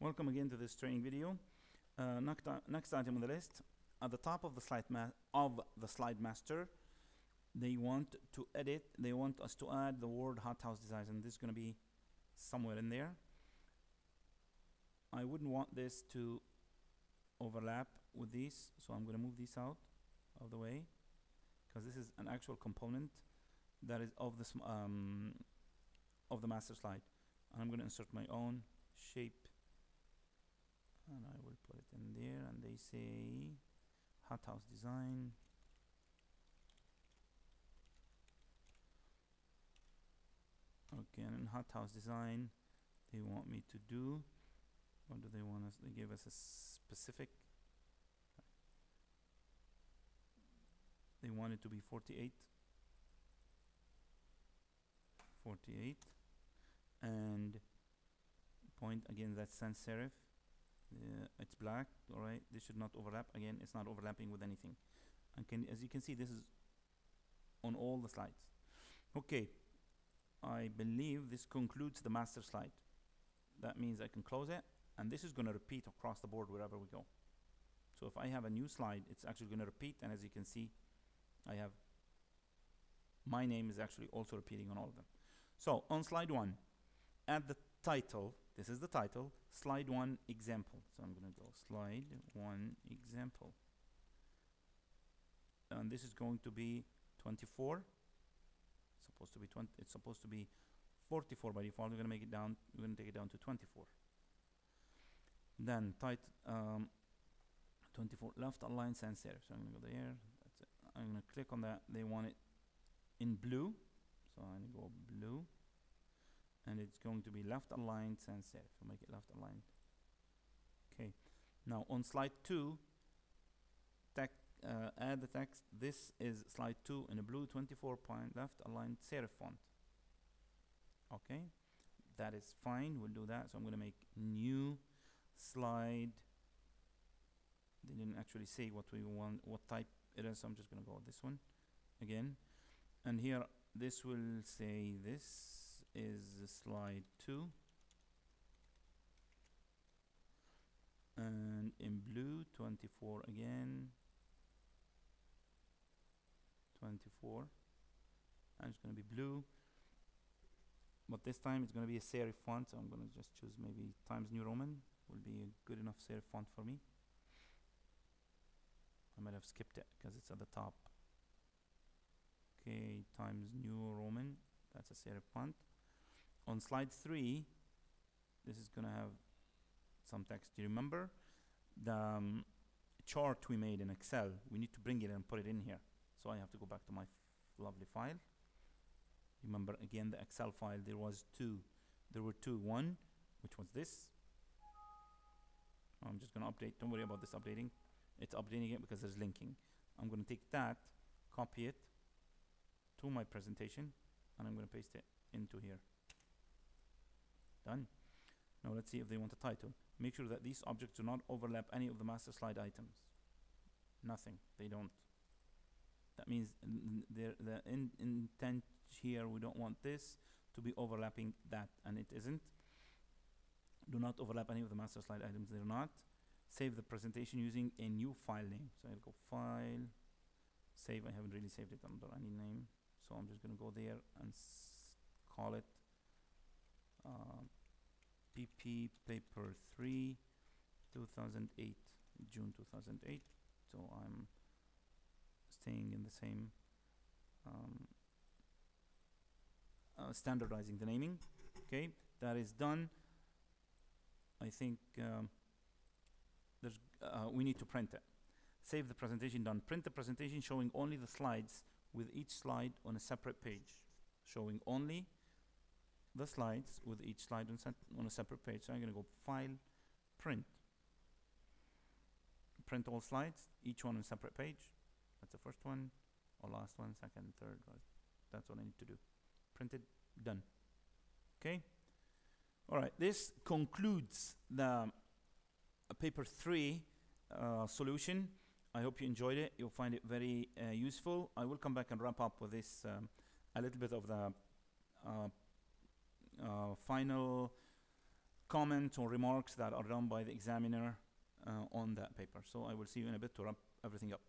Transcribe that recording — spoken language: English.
Welcome again to this training video. Next item on the list, at the top of the slide master, they want us to add the word hothouse designs, and this is going to be somewhere in there. I wouldn't want this to overlap with these, so I'm going to move these out of the way, because this is an actual component that is of this of the master slide. And I'm going to insert my own shape, and I will put it in there, and they say hothouse design. Okay, and in hothouse design they want me to do, what do they want us? They gave us a specific, they want it to be 48, and point, again, that's sans serif. It's black. All right, this should not overlap. Again, it's not overlapping with anything, and as you can see, this is on all the slides. Okay, I believe this concludes the master slide. That means I can close it, and this is going to repeat across the board wherever we go. So if I have a new slide, it's actually going to repeat, and as you can see, I have my name is actually also repeating on all of them. So on slide 1, add the title. This is the title, slide 1 example. So I'm going to go slide 1 example, and this is going to be 24. It's supposed to be 20. It's supposed to be 44 by default. We're going to make it down. We're going to take it down to 24. Then 24 left align sans serif. So I'm going to go there. That's it. I'm going to click on that. They want it in blue, so I'm going to go blue, and it's going to be left aligned sans serif. We'll make it left aligned. Okay. Now on slide 2, add the text. This is slide 2 in a blue 24-point left aligned serif font. Okay, that is fine. We'll do that. So I'm going to make new slide. They didn't actually say what we want, what type it is, so I'm just going to go with this one again. And here, this will say this is slide 2, and in blue 24 again, 24, and it's going to be blue, but this time it's going to be a serif font, so I'm going to just choose maybe Times New Roman will be a good enough serif font for me. I might have skipped it because it's at the top. Okay, Times New Roman, that's a serif font. On slide 3, this is going to have some text. Do you remember the chart we made in Excel? We need to bring it and put it in here. So I have to go back to my lovely file. Remember again the Excel file, there were two. One, which was this. I'm just going to update. Don't worry about this updating. It's updating it because there's linking. I'm going to take that, copy it to my presentation, and I'm going to paste it into here. Done. Now let's see if they want a title. Make sure that these objects do not overlap any of the master slide items. Nothing. They don't. That means the intent here, we don't want this to be overlapping that, and it isn't. Do not overlap any of the master slide items. They're not. Save the presentation using a new file name. So I'll go File, Save. I haven't really saved it under any name, so I'm just going to go there and call it PP Paper 3 2008, June 2008. So I'm staying in the same standardizing the naming. Okay, that is done. I think we need to print it. Save the presentation, done. Print the presentation showing only the slides with each slide on a separate page. Showing only the slides with each slide on a separate page. So I'm going to go File, Print. Print all slides, each one on a separate page. That's the first one, or last one, second, third. That's what I need to do. Printed, done. Okay. All right. This concludes the paper 3 solution. I hope you enjoyed it. You'll find it very useful. I will come back and wrap up with this a little bit of the final comments or remarks that are done by the examiner on that paper. So I will see you in a bit to wrap everything up.